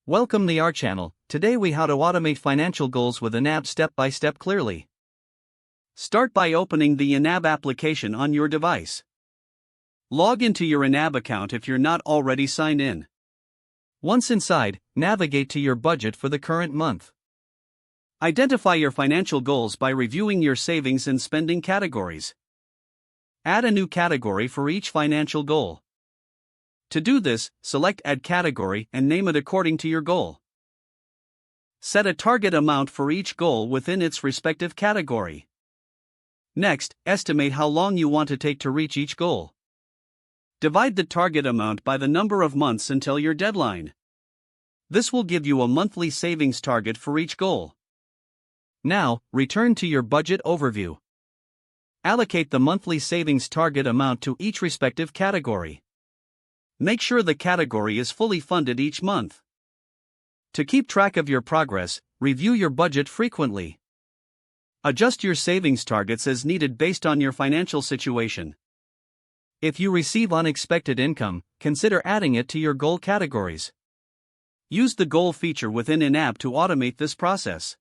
Welcome to our channel. Today we how to automate financial goals with YNAB step by step clearly. Start by opening the YNAB application on your device. Log into your YNAB account if you're not already signed in. Once inside, navigate to your budget for the current month. Identify your financial goals by reviewing your savings and spending categories. Add a new category for each financial goal. To do this, select Add Category and name it according to your goal. Set a target amount for each goal within its respective category. Next, estimate how long you want to take to reach each goal. Divide the target amount by the number of months until your deadline. This will give you a monthly savings target for each goal. Now, return to your budget overview. Allocate the monthly savings target amount to each respective category. Make sure the category is fully funded each month. To keep track of your progress, review your budget frequently. Adjust your savings targets as needed based on your financial situation. If you receive unexpected income, consider adding it to your goal categories. Use the goal feature within YNAB to automate this process.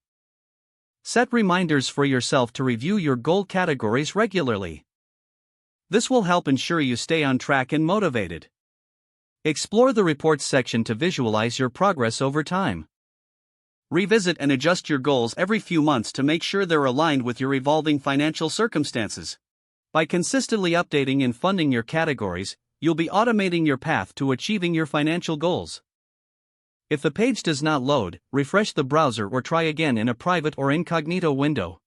Set reminders for yourself to review your goal categories regularly. This will help ensure you stay on track and motivated. Explore the reports section to visualize your progress over time. Revisit and adjust your goals every few months to make sure they're aligned with your evolving financial circumstances. By consistently updating and funding your categories, you'll be automating your path to achieving your financial goals. If the page does not load, refresh the browser or try again in a private or incognito window.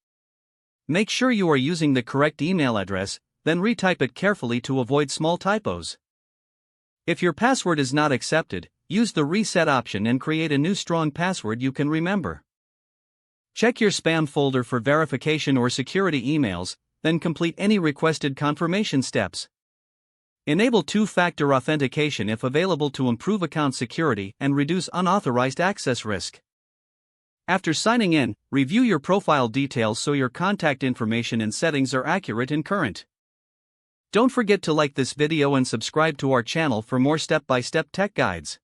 Make sure you are using the correct email address, then retype it carefully to avoid small typos. If your password is not accepted, use the reset option and create a new strong password you can remember. Check your spam folder for verification or security emails, then complete any requested confirmation steps. Enable two-factor authentication if available to improve account security and reduce unauthorized access risk. After signing in, review your profile details so your contact information and settings are accurate and current. Don't forget to like this video and subscribe to our channel for more step-by-step tech guides.